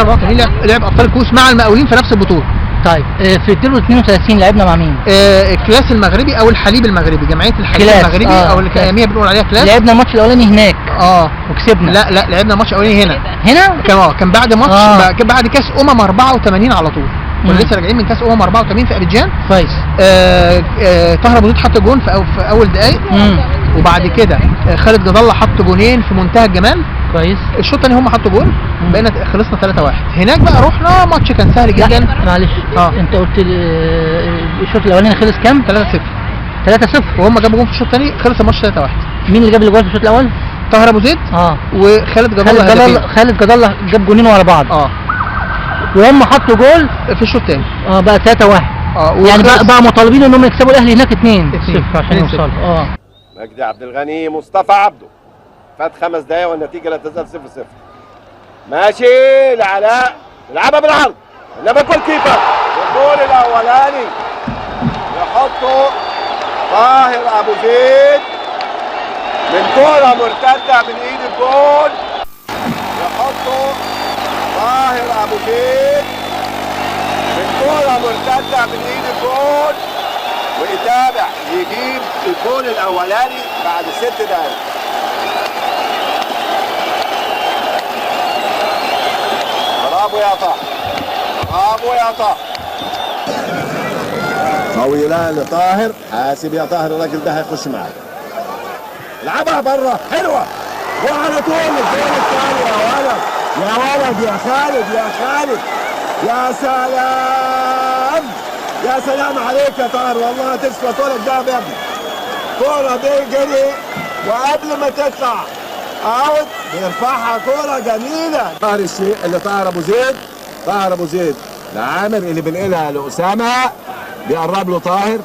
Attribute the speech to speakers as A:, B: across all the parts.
A: 84 لعب ابطال الكؤوس مع المقاولين في نفس البطوله.
B: طيب في الدور 32 لعبنا مع مين؟
A: الكلاس المغربي او الحليب المغربي، جمعيه الحليب المغربي او اللي كان بنقول عليها كلاس.
B: لعبنا الماتش الاولاني هناك وكسبنا.
A: لا لعبنا الماتش الاولاني هنا كان بعد ماتش كان بعد كاس 84 على طول. كنا لسه راجعين من كاس 84 في ابيجان.
B: كويس.
A: طاهر ابو زيد حط جون في اول دقايق، وبعد كده خالد جد الله حط جونين في منتهى الجمال.
B: كويس.
A: الشوط الثاني هم حطوا جون، بقينا خلصنا 3-1. هناك بقى رحنا ماتش كان سهل جدا.
B: معلش انت قلت الشوط الاولاني خلص كام؟ 3-0
A: وهم جابوا جون في الشوط الثاني، خلص الماتش 3-1.
B: مين اللي جاب الجول في الشوط الاول؟
A: طاهر ابو زيد وخالد جد الله.
B: خالد جد الله جاب جونين ورا بعض. وهم حطوا جول
A: في الشوط الثاني
B: بقى 3-1. يعني بقى مطالبين انهم يكسبوا الاهلي هناك 2-0 عشان يوصلوا.
C: مجدي عبد الغني مصطفى عبده، فات 5 دقايق والنتيجه لا تزال 0-0. ماشي لعلاء، يلعبها بالعرض، انما جول كيبر. والجول الاولاني يحطه طاهر ابو زيد من كوره مرتده من ايد الجول. يحطه طاهر ابو زيد من كوره مرتده من ايد الجول، ويتابع يجيب الجول الاولاني بعد 6 دقايق. برافو يا طاهر، برافو يا طاهر. طويلة لطاهر، حاسب يا طاهر الراجل ده هيخش معاك. لعبها بره، حلوة وعلى طول الجول الثاني. يا ولد يا خالد يا خالد، يا سلام يا سلام عليك يا طاهر، والله تسوى طول الدهب يا ابني. كورة دي جري وقبل ما تطلع اوت بيرفعها، كورة جميلة. طاهر الشيء اللي طاهر ابو زيد لعامر اللي بنقلها لأسامة، بيقرب له طاهر،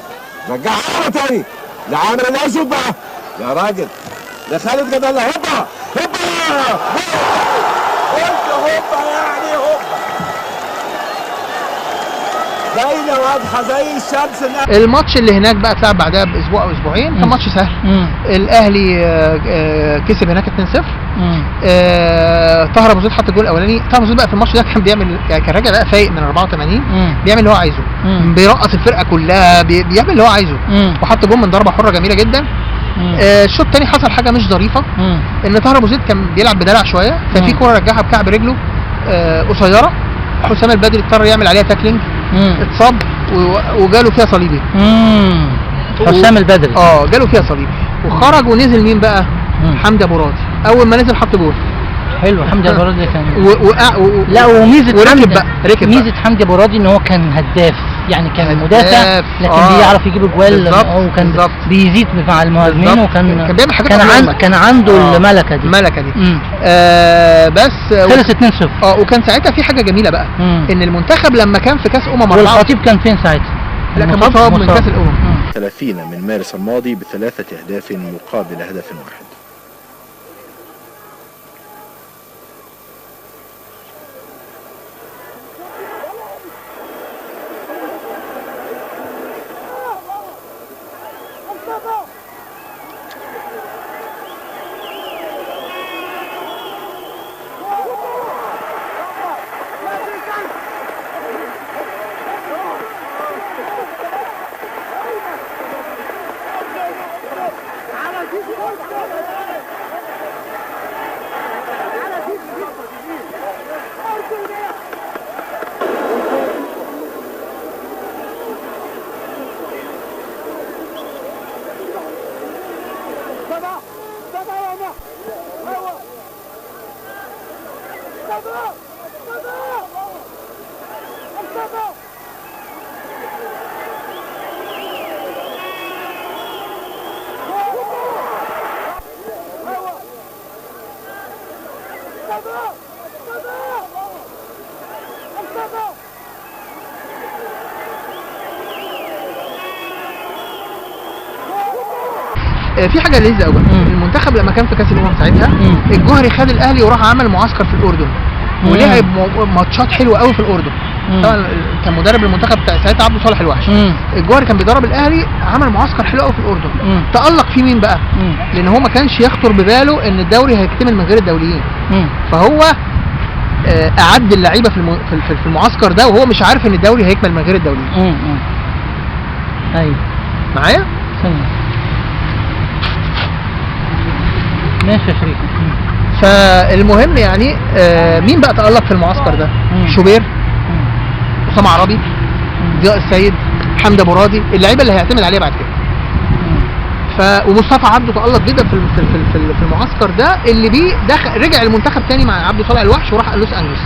C: رجعها تاني لعامر اللي هيشوط بقى يا راجل لخالد جد الله. هوبا قلت هوبا يعني هوبا، باينه واضحه زي الشمس.
A: الماتش اللي هناك بقى اتلعب بعدها باسبوع او اسبوعين، كان ماتش سهل. الاهلي كسب هناك 2-0. طاهر ابو زيد حط الجول الاولاني. طاهر ابو زيد بقى في الماتش ده كان بيعمل، كان راجع بقى فايق من 84، بيعمل اللي هو عايزه، بيرقص الفرقه كلها، بيعمل اللي هو عايزه، وحط جول من ضربه حره جميله جدا. الشوط الثاني حصل حاجه مش ظريفه، ان طاهر ابو زيد كان بيلعب بدلع شويه، ففي كوره رجعها بكعب رجله قصيره، حسام البدري اضطر يعمل عليها تاكلينج، اتصاب وجاله فيها صليبي.
B: حسام البدري
A: جاله فيها صليبي وخرج، ونزل مين بقى؟ حمدي ابو راضي. اول ما نزل حط جول.
B: حلو. حمدي ابو راضي كان
A: لا، وميزه ركب
B: ميزه حمدي ابو راضي ان هو كان هداف، يعني كان مدافع لكن بيعرف يجيب اجوال، وكان بيزيد مع المهاجمين، وكان
A: بيعمل حاجات
B: كان عنده الملكه دي.
A: بس
B: خلص 2-0.
A: وكان ساعتها في حاجه جميله بقى، ان المنتخب لما كان في كاس
B: والخطيب كان فين ساعتها؟
A: لا، كان مصاب من كاس الامم.
D: 30 من مارس الماضي ب3 أهداف مقابل هدف واحد.
A: في حاجه لذيذه قوي. المنتخب لما كان في كاس الامم ساعتها، الجوهري خد الاهلي وراح عمل معسكر في الاردن، ولعب ماتشات حلوه قوي في الاردن. طبعا كان مدرب المنتخب ساعتها عبد صالح الوحش. الجوهري كان بيدرب الاهلي، عمل معسكر حلو قوي في الاردن. تالق فيه مين بقى؟ لان هو ما كانش يخطر بباله ان الدوري هيكتمل من غير الدوليين، فهو اعد اللعيبه في المعسكر ده وهو مش عارف ان الدوري هيكمل من غير الدوليين.
B: ايوه
A: معايا؟
B: ماشي يا شريف.
A: فالمهم يعني مين بقى تألق في المعسكر ده؟ شوبير، أسامة عربي، ضياء السيد، حمدي ابو راضي، اللعيبه اللي هيعتمد عليها بعد كده. ومصطفى عبده تألق جدا في المعسكر ده اللي بيه رجع المنتخب تاني مع عبده صالح الوحش وراح لوس انجلوس.